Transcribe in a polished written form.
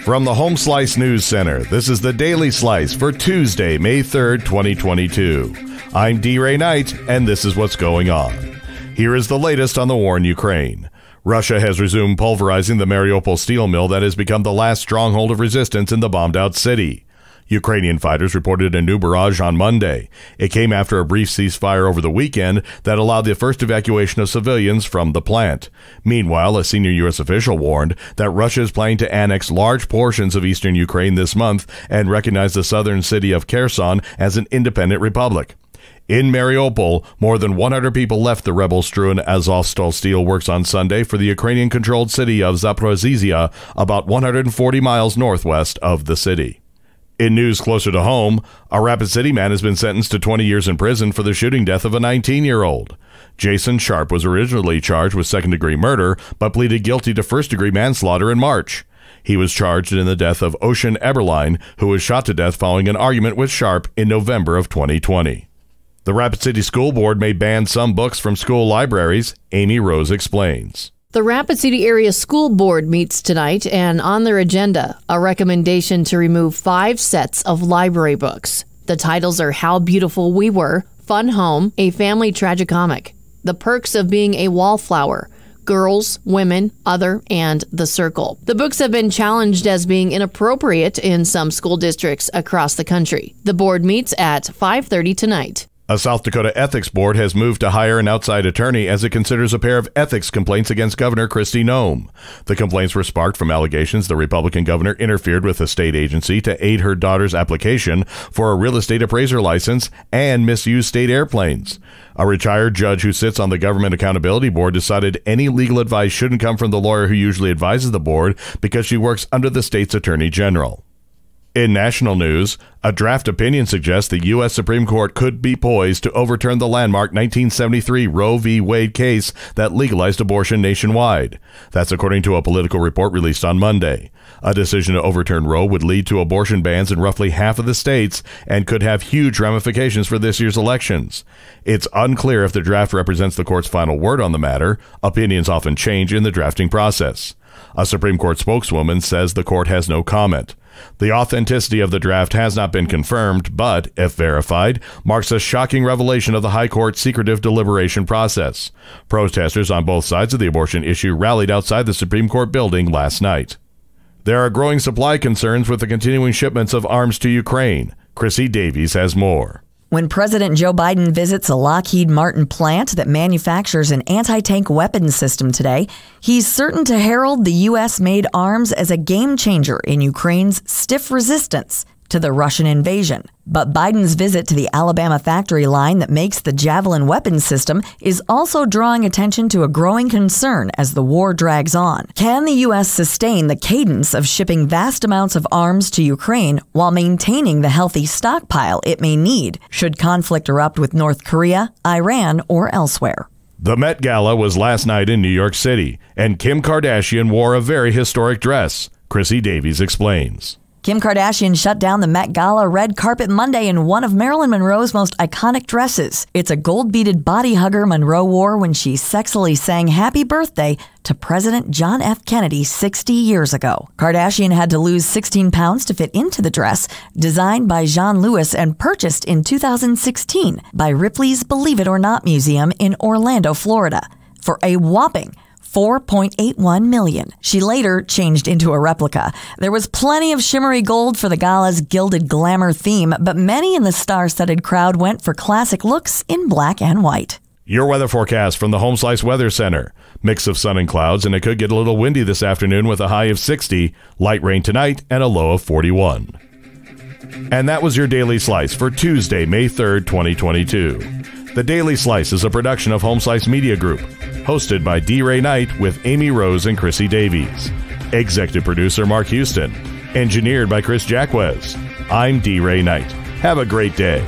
From the Home Slice News Center, this is the Daily Slice for Tuesday, May 3rd, 2022. I'm D. Ray Knight, and this is what's going on. Here is the latest on the war in Ukraine. Russia has resumed pulverizing the Mariupol steel mill that has become the last stronghold of resistance in the bombed-out city. Ukrainian fighters reported a new barrage on Monday. It came after a brief ceasefire over the weekend that allowed the first evacuation of civilians from the plant. Meanwhile, a senior U.S. official warned that Russia is planning to annex large portions of eastern Ukraine this month and recognize the southern city of Kherson as an independent republic. In Mariupol, more than 100 people left the rebel-strewn Azovstal steelworks on Sunday for the Ukrainian-controlled city of Zaporizhzhia, about 140 miles northwest of the city. In news closer to home, a Rapid City man has been sentenced to 20 years in prison for the shooting death of a 19-year-old. Jason Sharp was originally charged with second-degree murder, but pleaded guilty to first-degree manslaughter in March. He was charged in the death of Ocean Eberlein, who was shot to death following an argument with Sharp in November of 2020. The Rapid City School Board may ban some books from school libraries, Amy Rose explains. The Rapid City Area School Board meets tonight, and on their agenda, a recommendation to remove 5 sets of library books. The titles are How Beautiful We Were, Fun Home, A Family Tragicomic, The Perks of Being a Wallflower, Girls, Women, Other, and The Circle. The books have been challenged as being inappropriate in some school districts across the country. The board meets at 5:30 tonight. A South Dakota ethics board has moved to hire an outside attorney as it considers a pair of ethics complaints against Governor Noem. The complaints were sparked from allegations the Republican governor interfered with a state agency to aid her daughter's application for a real estate appraiser license and misused state airplanes. A retired judge who sits on the Government Accountability Board decided any legal advice shouldn't come from the lawyer who usually advises the board because she works under the state's attorney general. In national news, a draft opinion suggests the U.S. Supreme Court could be poised to overturn the landmark 1973 Roe v. Wade case that legalized abortion nationwide. That's according to a political report released on Monday. A decision to overturn Roe would lead to abortion bans in roughly half of the states and could have huge ramifications for this year's elections. It's unclear if the draft represents the court's final word on the matter. Opinions often change in the drafting process. A Supreme Court spokeswoman says the court has no comment. The authenticity of the draft has not been confirmed, but, if verified, marks a shocking revelation of the High Court's secretive deliberation process. Protesters on both sides of the abortion issue rallied outside the Supreme Court building last night. There are growing supply concerns with the continuing shipments of arms to Ukraine. Chrissy Davies has more. When President Joe Biden visits a Lockheed Martin plant that manufactures an anti-tank weapons system today, he's certain to herald the U.S.-made arms as a game-changer in Ukraine's stiff resistance to the Russian invasion. But Biden's visit to the Alabama factory line that makes the Javelin weapons system is also drawing attention to a growing concern as the war drags on. Can the U.S. sustain the cadence of shipping vast amounts of arms to Ukraine while maintaining the healthy stockpile it may need should conflict erupt with North Korea, Iran, or elsewhere? The Met Gala was last night in New York City, and Kim Kardashian wore a very historic dress. Chrissy Davies explains. Kim Kardashian shut down the Met Gala red carpet Monday in one of Marilyn Monroe's most iconic dresses. It's a gold-beaded body hugger Monroe wore when she sexily sang Happy Birthday to President John F. Kennedy 60 years ago. Kardashian had to lose 16 pounds to fit into the dress, designed by Jean Louis and purchased in 2016 by Ripley's Believe It or Not Museum in Orlando, Florida, for a whopping $4.81 million. She later changed into a replica. There was plenty of shimmery gold for the gala's gilded glamour theme, but many in the star-studded crowd went for classic looks in black and white. Your weather forecast from the Home Slice Weather Center. Mix of sun and clouds, and it could get a little windy this afternoon with a high of 60, light rain tonight, and a low of 41. And that was your Daily Slice for Tuesday, May 3rd, 2022. The Daily Slice is a production of Home Slice Media Group, hosted by D. Ray Knight with Amy Rose and Chrissy Davies. Executive producer Mark Houston. Engineered by Chris Jacquez. I'm D. Ray Knight. Have a great day.